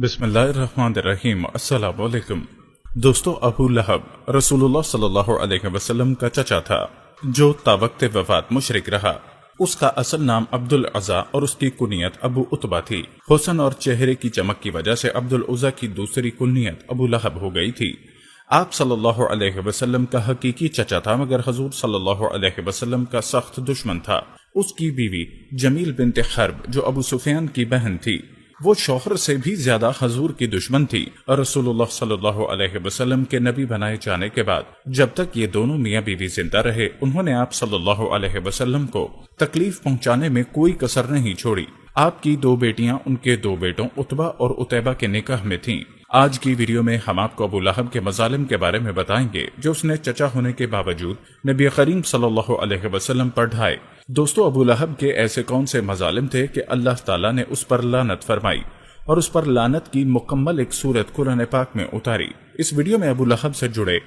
بسم اللہ الرحمن الرحیم۔ السلام علیکم دوستو، ابو لہب رسول اللہ صلی اللہ علیہ وسلم کا چچا تھا جو تاوقت وفات مشرک رہا۔ اس کا اصل نام عبد العزا اور اس کی کنیت ابو عتبہ تھی۔ حسن اور چہرے کی چمک کی وجہ سے عبد العزا کی دوسری کنیت ابو لہب ہو گئی تھی۔ آپ صلی اللہ علیہ وسلم کا حقیقی چچا تھا، مگر حضور صلی اللہ علیہ وسلم کا سخت دشمن تھا۔ اس کی بیوی جمیل بنت حرب جو ابو سفیان کی بہن تھی، وہ شوہر سے بھی زیادہ حضور کی دشمن تھی، اور رسول اللہ صلی اللہ علیہ وسلم کے نبی بنائے جانے کے بعد جب تک یہ دونوں میاں بیوی زندہ رہے، انہوں نے آپ صلی اللہ علیہ وسلم کو تکلیف پہنچانے میں کوئی کسر نہیں چھوڑی۔ آپ کی دو بیٹیاں ان کے دو بیٹوں عتبہ اور عتیبہ کے نکاح میں تھیں۔ آج کی ویڈیو میں ہم آپ کو ابو لہب کے مظالم کے بارے میں بتائیں گے جو اس نے چچا ہونے کے باوجود نبی کریم صلی اللہ علیہ وسلم پر ڈھائے۔ دوستو، ابو لہب کے ایسے کون سے مظالم تھے کہ اللہ تعالیٰ نے اس پر لعنت فرمائی اور اس پر لعنت کی مکمل ایک صورت قرآن پاک میں اتاری۔ اس ویڈیو میں ابو لہب سے جڑے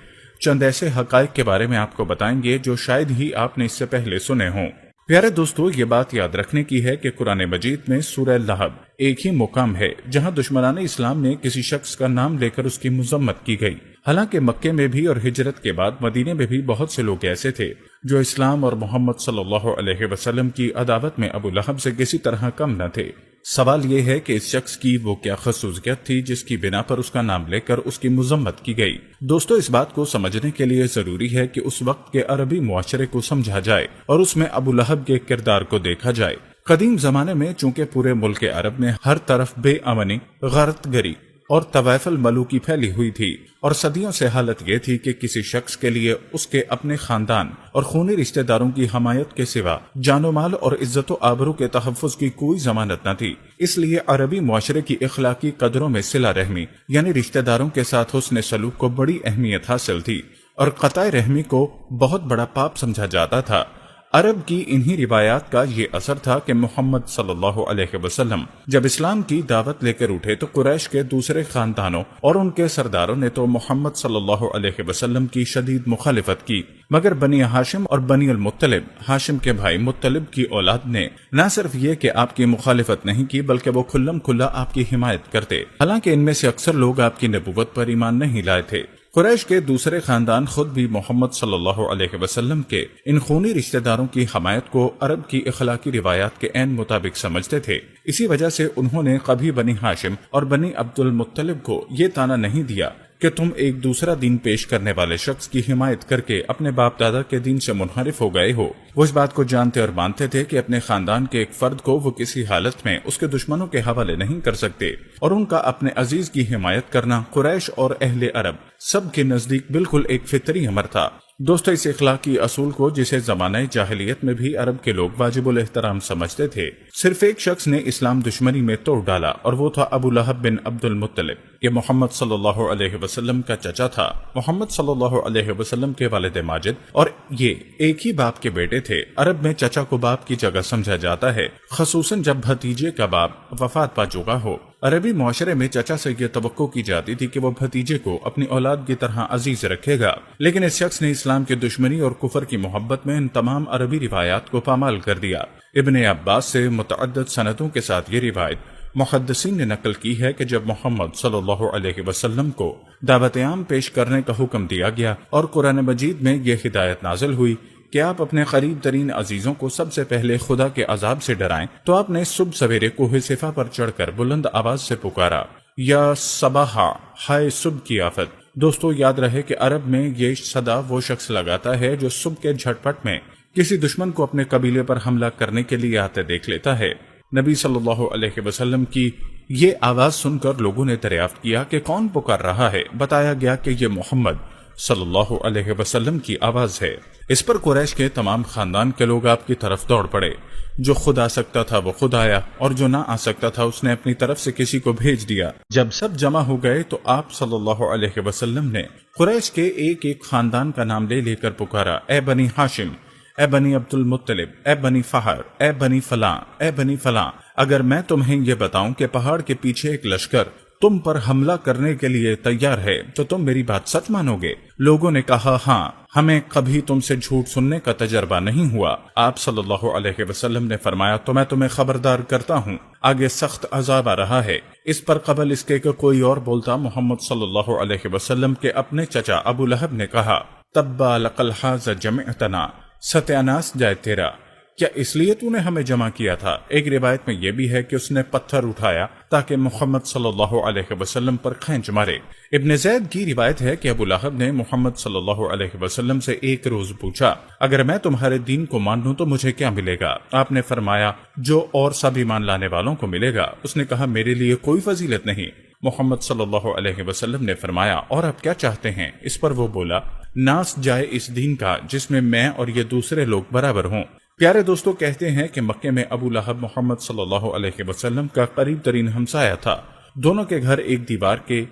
چند ایسے حقائق کے بارے میں آپ کو بتائیں گے جو شاید ہی آپ نے اس سے پہلے سنے ہوں۔ پیارے دوستو، یہ بات یاد رکھنے کی ہے کہ قرآن مجید میں سورہ لہب ایک ہی مقام ہے جہاں دشمنان اسلام نے کسی شخص کا نام لے کر اس کی مذمت کی گئی۔ حالانکہ مکے میں بھی اور ہجرت کے بعد مدینے میں بھی بہت سے لوگ ایسے تھے جو اسلام اور محمد صلی اللہ علیہ وسلم کی عداوت میں ابو لہب سے کسی طرح کم نہ تھے۔ سوال یہ ہے کہ اس شخص کی وہ کیا خصوصیت تھی جس کی بنا پر اس کا نام لے کر اس کی مذمت کی گئی؟ دوستو، اس بات کو سمجھنے کے لیے ضروری ہے کہ اس وقت کے عربی معاشرے کو سمجھا جائے اور اس میں ابو لہب کے کردار کو دیکھا جائے۔ قدیم زمانے میں چونکہ پورے ملک عرب میں ہر طرف بے امنی، غارت گری اور طوائف الملوکی پھیلی ہوئی تھی، اور صدیوں سے حالت یہ تھی کہ کسی شخص کے لیے اس کے اپنے خاندان اور خونی رشتہ داروں کی حمایت کے سوا جان و مال اور عزت و آبرو کے تحفظ کی کوئی ضمانت نہ تھی۔ اس لیے عربی معاشرے کی اخلاقی قدروں میں صلہ رحمی یعنی رشتہ داروں کے ساتھ حسن سلوک کو بڑی اہمیت حاصل تھی، اور قطع رحمی کو بہت بڑا پاپ سمجھا جاتا تھا۔ عرب کی انہی روایات کا یہ اثر تھا کہ محمد صلی اللہ علیہ وسلم جب اسلام کی دعوت لے کر اٹھے تو قریش کے دوسرے خاندانوں اور ان کے سرداروں نے تو محمد صلی اللہ علیہ وسلم کی شدید مخالفت کی، مگر بنی ہاشم اور بنی المطلب، ہاشم کے بھائی مطلب کی اولاد نے نہ صرف یہ کہ آپ کی مخالفت نہیں کی بلکہ وہ کھلم کھلا آپ کی حمایت کرتے، حالانکہ ان میں سے اکثر لوگ آپ کی نبوت پر ایمان نہیں لائے تھے۔ قریش کے دوسرے خاندان خود بھی محمد صلی اللہ علیہ وسلم کے ان خونی رشتہ داروں کی حمایت کو عرب کی اخلاقی روایات کے عین مطابق سمجھتے تھے۔ اسی وجہ سے انہوں نے کبھی بنی ہاشم اور بنی عبد المطلب کو یہ طعنہ نہیں دیا کہ تم ایک دوسرا دین پیش کرنے والے شخص کی حمایت کر کے اپنے باپ دادا کے دین سے منحرف ہو گئے ہو۔ وہ اس بات کو جانتے اور مانتے تھے کہ اپنے خاندان کے ایک فرد کو وہ کسی حالت میں اس کے دشمنوں کے حوالے نہیں کر سکتے، اور ان کا اپنے عزیز کی حمایت کرنا قریش اور اہل عرب سب کے نزدیک بالکل ایک فطری امر تھا۔ دوستو، اس اخلاقی اصول کو جسے زمانہ جاہلیت میں بھی عرب کے لوگ واجب الاحترام سمجھتے تھے، صرف ایک شخص نے اسلام دشمنی میں توڑ ڈالا، اور وہ تھا ابو لہب بن عبد المطلب۔ یہ محمد صلی اللہ علیہ وسلم کا چچا تھا۔ محمد صلی اللہ علیہ وسلم کے والد ماجد اور یہ ایک ہی باپ کے بیٹے تھے۔ عرب میں چچا کو باپ کی جگہ سمجھا جاتا ہے، خصوصاً جب بھتیجے کا باپ وفات پا چکا ہو۔ عربی معاشرے میں چچا سے یہ توقع کی جاتی تھی کہ وہ بھتیجے کو اپنی اولاد کی طرح عزیز رکھے گا، لیکن اس شخص نے اسلام کی دشمنی اور کفر کی محبت میں ان تمام عربی روایات کو پامال کر دیا۔ ابن عباس سے متعدد سندوں کے ساتھ یہ روایت محدثین نے نقل کی ہے کہ جب محمد صلی اللہ علیہ وسلم کو دعوت عام پیش کرنے کا حکم دیا گیا اور قرآن مجید میں یہ ہدایت نازل ہوئی کہ آپ اپنے قریب ترین عزیزوں کو سب سے پہلے خدا کے عذاب سے ڈرائیں، تو آپ نے صبح سویرے کوہ صفا پر چڑھ کر بلند آواز سے پکارا، یا صباحا، ہائے صبح کی آفت۔ دوستو، یاد رہے کہ عرب میں یہ صدا وہ شخص لگاتا ہے جو صبح کے جھٹپٹ میں کسی دشمن کو اپنے قبیلے پر حملہ کرنے کے لیے آتے دیکھ لیتا ہے۔ نبی صلی اللہ علیہ وسلم کی یہ آواز سن کر لوگوں نے دریافت کیا کہ کون پکار رہا ہے۔ بتایا گیا کہ یہ محمد صلی اللہ علیہ وسلم کی آواز ہے۔ اس پر قریش کے تمام خاندان کے لوگ آپ کی طرف دوڑ پڑے۔ جو خود آ سکتا تھا وہ خود آیا، اور جو نہ آ سکتا تھا اس نے اپنی طرف سے کسی کو بھیج دیا۔ جب سب جمع ہو گئے تو آپ صلی اللہ علیہ وسلم نے قریش کے ایک ایک خاندان کا نام لے لے کر پکارا، اے بنی ہاشم، اے بنی عبد المطلب، اے بنی فہر، اے بنی فلاں، اے بنی فلاں، اگر میں تمہیں یہ بتاؤں کہ پہاڑ کے پیچھے ایک لشکر تم پر حملہ کرنے کے لیے تیار ہے تو تم میری بات سچ مانو گے؟ لوگوں نے کہا، ہاں، ہمیں کبھی تم سے جھوٹ سننے کا تجربہ نہیں ہوا۔ آپ صلی اللہ علیہ وسلم نے فرمایا، تو میں تمہیں خبردار کرتا ہوں، آگے سخت عذاب آ رہا ہے۔ اس پر قبل اس کے کہ کوئی اور بولتا محمد صلی اللہ علیہ وسلم کے اپنے چچا ابو لہب نے کہا تبا لقل ھذا جمعتنا، ستیاناس جائے تیرا، کیا اس لیے تو نے ہمیں جمع کیا تھا؟ ایک روایت میں یہ بھی ہے کہ اس نے پتھر اٹھایا تاکہ محمد صلی اللہ علیہ وسلم پر کھینچ مارے۔ ابن زید کی روایت ہے کہ ابو لہب نے محمد صلی اللہ علیہ وسلم سے ایک روز پوچھا اگر میں تمہارے دین کو مان لوں تو مجھے کیا ملے گا؟ آپ نے فرمایا جو اور سب ایمان لانے والوں کو ملے گا۔ اس نے کہا میرے لیے کوئی فضیلت نہیں۔ محمد صلی اللہ علیہ وسلم نے فرمایا اور آپ کیا چاہتے ہیں؟ اس پر وہ بولا ناس جائے اس دین کا جس میں میں اور یہ دوسرے لوگ برابر ہوں۔ پیارے دوستو، کہتے ہیں کہ مکے میں ابو لہب محمد صلی اللہ علیہ وسلم کا قریب ترین ہمسایہ تھا۔ دونوں کے گھر ایک دیوار کے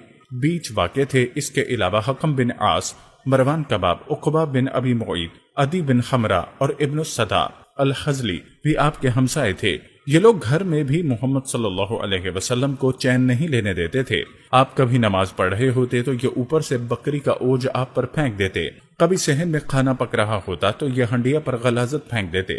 بیچ واقع تھے۔ اس کے علاوہ حکم بن عاص، مروان کباب، عقبہ بن ابی معیط، عدی بن خمرہ اور ابن الصدا الحزلی بھی آپ کے ہمسائے تھے۔ یہ لوگ گھر میں بھی محمد صلی اللہ علیہ وسلم کو چین نہیں لینے دیتے تھے۔ آپ کبھی نماز پڑھ رہے ہوتے تو یہ اوپر سے بکری کا اوج آپ پر پھینک دیتے، کبھی صحن میں کھانا پک رہا ہوتا تو یہ ہنڈیا پر غلاظت پھینک دیتے۔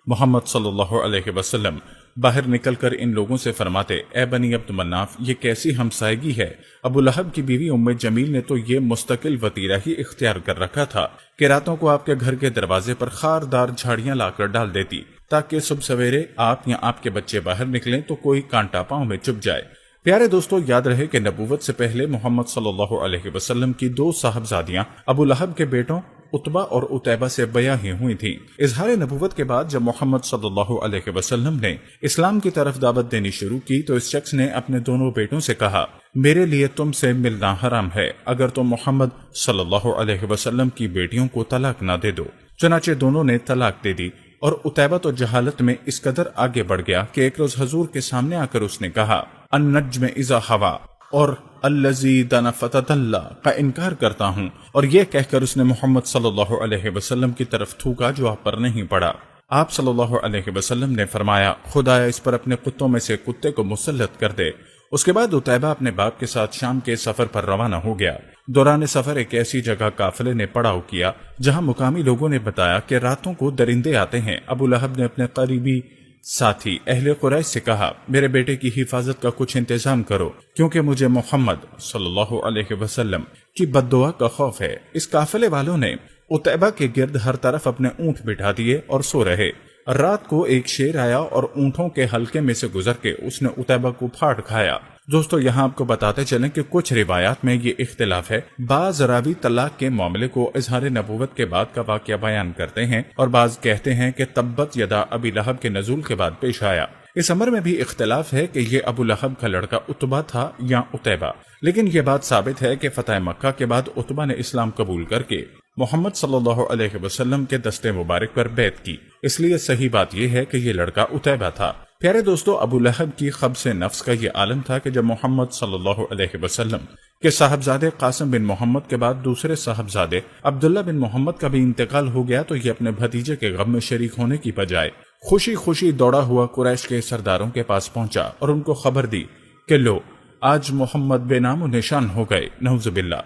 محمد صلی اللہ علیہ وسلم باہر نکل کر ان لوگوں سے فرماتے اے بنی عبد مناف، یہ کیسی ہمسائیگی ہے؟ ابو لہب کی بیوی ام جمیل نے تو یہ مستقل وطیرہ ہی اختیار کر رکھا تھا کہ راتوں کو آپ کے گھر کے دروازے پر خاردار جھاڑیاں لا کر ڈال دیتی تاکہ صبح سویرے آپ یا آپ کے بچے باہر نکلیں تو کوئی کانٹا پاؤں میں چبھ جائے۔ پیارے دوستو، یاد رہے کہ نبوت سے پہلے محمد صلی اللہ علیہ وسلم کی دو صاحبزادیاں ابو لہب کے بیٹوں عتبہ اور عتیبہ سے بیاہ ہی ہوئی تھیں۔ اظہار نبوت کے بعد جب محمد صلی اللہ علیہ وسلم نے اسلام کی طرف دعوت دینی شروع کی تو اس شخص نے اپنے دونوں بیٹوں سے کہا میرے لیے تم سے ملنا حرام ہے اگر تم محمد صلی اللہ علیہ وسلم کی بیٹیوں کو طلاق نہ دے دو۔ چنانچہ دونوں نے طلاق دے دی اور عتیبہ تو جہالت میں اس قدر آگے بڑھ گیا کہ ایک روز حضور کے سامنے آ کر اس نے کہا النجم اذا ہوا اور الذی دنا فتدلّا کا انکار کرتا ہوں، اور یہ کہہ کر اس نے محمد صلی اللہ علیہ وسلم کی طرف تھوکا جو آپ پر نہیں پڑا۔ آپ صلی اللہ علیہ وسلم نے فرمایا خدایا اس پر اپنے کتوں میں سے کتے کو مسلط کر دے۔ اس کے بعد عتیبہ اپنے باپ کے ساتھ شام کے سفر پر روانہ ہو گیا۔ دوران سفر ایک ایسی جگہ قافلے نے پڑاؤ کیا جہاں مقامی لوگوں نے بتایا کہ راتوں کو درندے آتے ہیں۔ ابو لہب نے اپنے قریبی ساتھی اہل قریش سے کہا میرے بیٹے کی حفاظت کا کچھ انتظام کرو کیونکہ مجھے محمد صلی اللہ علیہ وسلم کی بد دعا کا خوف ہے۔ اس قافلے والوں نے عتیبہ کے گرد ہر طرف اپنے اونٹ بٹھا دیے اور سو رہے۔ رات کو ایک شیر آیا اور اونٹوں کے حلقے میں سے گزر کے اس نے عتیبہ کو پھاڑ کھایا۔ دوستو، یہاں آپ کو بتاتے چلیں کہ کچھ روایات میں یہ اختلاف ہے۔ بعض راوی طلاق کے معاملے کو اظہار نبوت کے بعد کا واقعہ بیان کرتے ہیں اور بعض کہتے ہیں کہ تبت یدا ابی لہب کے نزول کے بعد پیش آیا۔ اس امر میں بھی اختلاف ہے کہ یہ ابو لہب کا لڑکا عتبہ تھا یا عتیبہ، لیکن یہ بات ثابت ہے کہ فتح مکہ کے بعد عتبہ نے اسلام قبول کر کے محمد صلی اللہ علیہ وسلم کے دستے مبارک پر بیعت کی، اس لیے صحیح بات یہ ہے کہ یہ لڑکا عتیبہ تھا۔ پیارے دوستو، ابو لہب کی خبث نفس کا یہ عالم تھا کہ جب محمد صلی اللہ علیہ وسلم کے صاحبزادے قاسم بن محمد کے بعد دوسرے صاحبزادے عبداللہ بن محمد کا بھی انتقال ہو گیا تو یہ اپنے بھتیجے کے غم میں شریک ہونے کی بجائے خوشی خوشی دوڑا ہوا قریش کے سرداروں کے پاس پہنچا اور ان کو خبر دی کہ لو آج محمد بے نام و نشان ہو گئے، نعوذ باللہ۔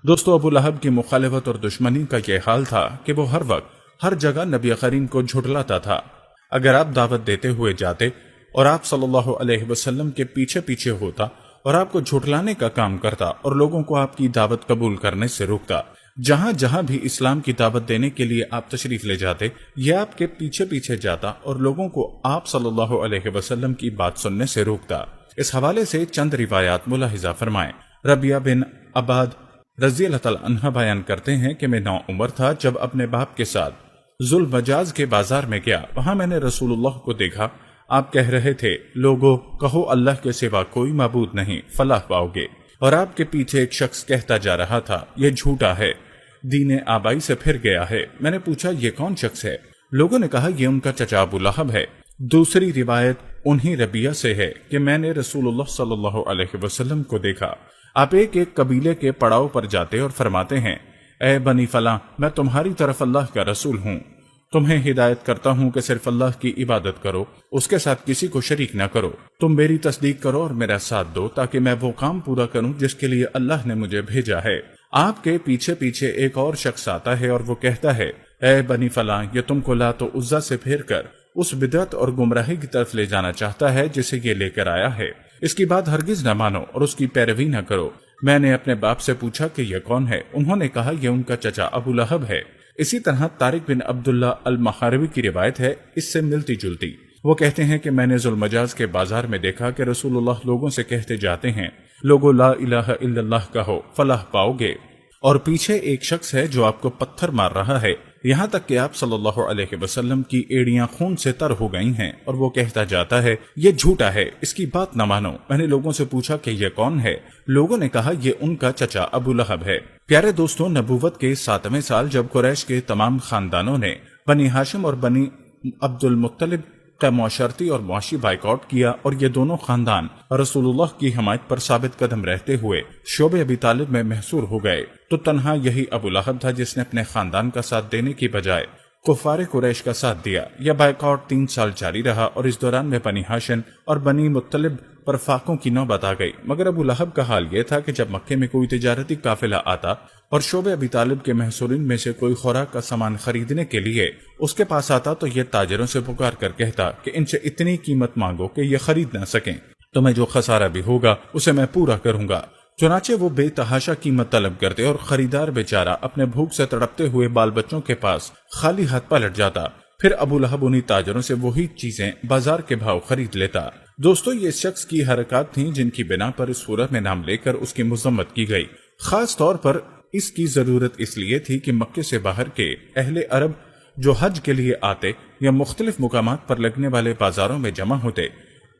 دوستو، ابو لہب کی مخالفت اور دشمنی کا یہ حال تھا کہ وہ ہر وقت ہر جگہ نبی کریم کو جھٹلاتا تھا۔ اگر آپ دعوت دیتے ہوئے جاتے اور آپ صلی اللہ علیہ وسلم کے پیچھے پیچھے ہوتا اور آپ کو جھٹلانے کا کام کرتا اور لوگوں کو آپ کی دعوت قبول کرنے سے روکتا، جہاں جہاں بھی اسلام کی دعوت دینے کے لیے آپ تشریف لے جاتے یہ آپ کے پیچھے پیچھے جاتا اور لوگوں کو آپ صلی اللہ علیہ وسلم کی بات سننے سے روکتا۔ اس حوالے سے چند روایات ملاحظہ فرمائیں۔ ربیہ بن عباد رضی اللہ تعالی عنہ بیان کرتے ہیں کہ میں 9 عمر تھا جب اپنے باپ کے ساتھ ذوالمجاز کے بازار میں گیا، وہاں میں نے رسول اللہ کو دیکھا۔ آپ کہہ رہے تھے لوگو کہو اللہ کے سوا کوئی معبود نہیں، فلاح پاؤ گے، اور آپ کے پیچھے ایک شخص کہتا جا رہا تھا یہ جھوٹا ہے، دین آبائی سے پھر گیا ہے۔ میں نے پوچھا یہ کون شخص ہے؟ لوگوں نے کہا یہ ان کا چچا ابو لہب ہے۔ دوسری روایت انہی ربیہ سے ہے کہ میں نے رسول اللہ صلی اللہ علیہ وسلم کو دیکھا، آپ ایک ایک قبیلے کے پڑاؤ پر جاتے اور فرماتے ہیں اے بنی فلاں، میں تمہاری طرف اللہ کا رسول ہوں، تمہیں ہدایت کرتا ہوں کہ صرف اللہ کی عبادت کرو، اس کے ساتھ کسی کو شریک نہ کرو، تم میری تصدیق کرو اور میرا ساتھ دو تاکہ میں وہ کام پورا کروں جس کے لیے اللہ نے مجھے بھیجا ہے۔ آپ کے پیچھے پیچھے ایک اور شخص آتا ہے اور وہ کہتا ہے اے بنی فلاں، یہ تم کو لات و عزا سے پھیر کر اس بدعت اور گمراہی کی طرف لے جانا چاہتا ہے جسے یہ لے کر آیا ہے۔ اس کی بات ہرگز نہ مانو اور اس کی پیروی نہ کرو۔ میں نے اپنے باپ سے پوچھا کہ یہ کون ہے؟ انہوں نے کہا یہ ان کا چچا ابو لہب ہے۔ اسی طرح طارق بن عبداللہ المحاربی کی روایت ہے اس سے ملتی جلتی۔ وہ کہتے ہیں کہ میں نے ذوالمجاز کے بازار میں دیکھا کہ رسول اللہ لوگوں سے کہتے جاتے ہیں، لوگوں لا الہ الا اللہ کہو فلاح پاؤ گے، اور پیچھے ایک شخص ہے جو آپ کو پتھر مار رہا ہے، یہاں تک کہ آپ صلی اللہ علیہ وسلم کی ایڑیاں خون سے تر ہو گئی ہیں، اور وہ کہتا جاتا ہے یہ جھوٹا ہے، اس کی بات نہ مانو۔ میں نے لوگوں سے پوچھا کہ یہ کون ہے؟ لوگوں نے کہا یہ ان کا چچا ابو لہب ہے۔ پیارے دوستوں، نبوت کے 7ویں سال جب قریش کے تمام خاندانوں نے بنی ہاشم اور بنی عبد المطلب کا معاشرتی اور معاشی بائیکاٹ کیا، اور یہ دونوں خاندان رسول اللہ کی حمایت پر ثابت قدم رہتے ہوئے شعب ابی طالب میں محصور ہو گئے، تو تنہا یہی ابو لہب تھا جس نے اپنے خاندان کا ساتھ دینے کی بجائے کفار قریش کا ساتھ دیا۔ یہ بائیکاٹ 3 سال جاری رہا، اور اس دوران میں بنی ہاشم اور بنی مطلب پر فاقوں کی نوبت آ گئی۔ مگر ابو لہب کا حال یہ تھا کہ جب مکے میں کوئی تجارتی قافلہ آتا اور شعب ابی طالب کے محصورین میں سے کوئی خوراک کا سامان خریدنے کے لیے اس کے پاس آتا، تو یہ تاجروں سے پکار کر کہتا کہ ان سے اتنی قیمت مانگو کہ یہ خرید نہ سکیں، تو میں جو خسارہ بھی ہوگا اسے میں پورا کروں گا۔ چنانچہ وہ بے تحاشا قیمت طلب کرتے، اور خریدار بیچارہ اپنے بھوک سے تڑپتے ہوئے بال بچوں کے پاس خالی ہاتھ پلٹ جاتا۔ پھر ابو لہب انہی تاجروں سے وہی چیزیں بازار کے بھاؤ خرید لیتا۔ دوستو، یہ شخص کی حرکات تھیں جن کی بنا پر اس سورت میں نام لے کر اس کی مذمت کی گئی۔ خاص طور پر اس کی ضرورت اس لیے تھی کہ مکے سے باہر کے اہل عرب جو حج کے لیے آتے یا مختلف مقامات پر لگنے والے بازاروں میں جمع ہوتے،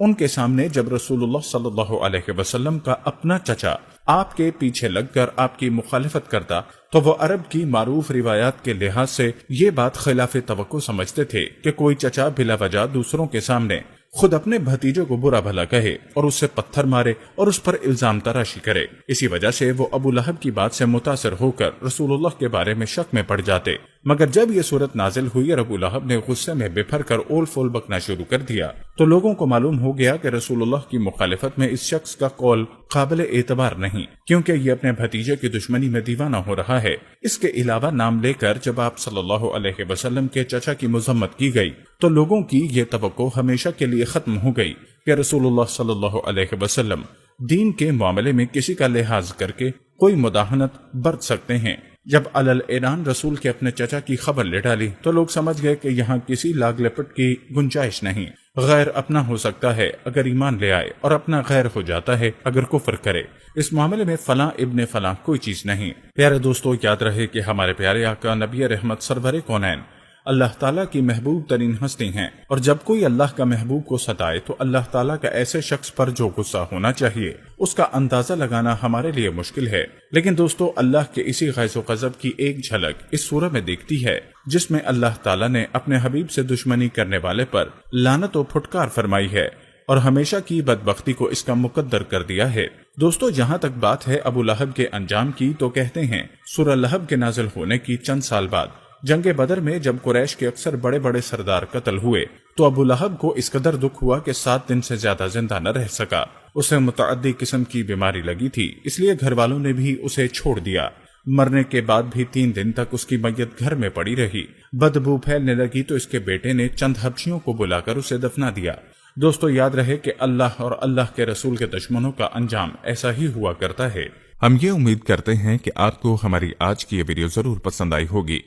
ان کے سامنے جب رسول اللہ صلی اللہ علیہ وسلم کا اپنا چچا آپ کے پیچھے لگ کر آپ کی مخالفت کرتا، تو وہ عرب کی معروف روایات کے لحاظ سے یہ بات خلاف توقع سمجھتے تھے کہ کوئی چچا بلا وجہ دوسروں کے سامنے خود اپنے بھتیجے کو برا بھلا کہے اور اس سے پتھر مارے اور اس پر الزام تراشی کرے۔ اسی وجہ سے وہ ابو لہب کی بات سے متاثر ہو کر رسول اللہ کے بارے میں شک میں پڑ جاتے۔ مگر جب یہ صورت نازل ہوئی اور ابو لہب نے غصے میں بپھر کر اول فول بکنا شروع کر دیا، تو لوگوں کو معلوم ہو گیا کہ رسول اللہ کی مخالفت میں اس شخص کا قول قابل اعتبار نہیں، کیونکہ یہ اپنے بھتیجے کی دشمنی میں دیوانہ ہو رہا ہے۔ اس کے علاوہ نام لے کر جب آپ صلی اللہ علیہ وسلم کے چچا کی مذمت کی گئی، تو لوگوں کی یہ توقع ہمیشہ کے لیے ختم ہو گئی کہ رسول اللہ صلی اللہ علیہ وسلم دین کے معاملے میں کسی کا لحاظ کر کے کوئی مداہنت برت سکتے ہیں۔ جب علل اعلان رسول کے اپنے چچا کی خبر لے ڈالی، تو لوگ سمجھ گئے کہ یہاں کسی لاگ لپٹ کی گنجائش نہیں۔ غیر اپنا ہو سکتا ہے اگر ایمان لے آئے، اور اپنا غیر ہو جاتا ہے اگر کفر کرے۔ اس معاملے میں فلاں ابن فلاں کوئی چیز نہیں۔ پیارے دوستو، یاد رہے کہ ہمارے پیارے آقا نبی رحمت سرور کونین اللہ تعالیٰ کی محبوب ترین ہستی ہیں، اور جب کوئی اللہ کا محبوب کو ستائے تو اللہ تعالیٰ کا ایسے شخص پر جو غصہ ہونا چاہیے اس کا اندازہ لگانا ہمارے لیے مشکل ہے۔ لیکن دوستو، اللہ کے اسی غیظ و غضب کی ایک جھلک اس سورہ میں دیکھتی ہے، جس میں اللہ تعالیٰ نے اپنے حبیب سے دشمنی کرنے والے پر لعنت و پھٹکار فرمائی ہے، اور ہمیشہ کی بدبختی کو اس کا مقدر کر دیا ہے۔ دوستو، جہاں تک بات ہے ابو لہب کے انجام کی، تو کہتے ہیں سورہ لہب کے نازل ہونے کی چند سال بعد جنگ بدر میں جب قریش کے اکثر بڑے بڑے سردار قتل ہوئے، تو ابو لہب کو اس قدر دکھ ہوا کہ 7 دن سے زیادہ زندہ نہ رہ سکا۔ اسے متعدی قسم کی بیماری لگی تھی، اس لیے گھر والوں نے بھی اسے چھوڑ دیا۔ مرنے کے بعد بھی 3 دن تک اس کی میت گھر میں پڑی رہی۔ بدبو پھیلنے لگی تو اس کے بیٹے نے چند حبشیوں کو بلا کر اسے دفنا دیا۔ دوستو، یاد رہے کہ اللہ اور اللہ کے رسول کے دشمنوں کا انجام ایسا ہی ہوا کرتا ہے۔ ہم یہ امید کرتے ہیں کہ آپ کو ہماری آج کی یہ ویڈیو ضرور پسند آئی ہوگی۔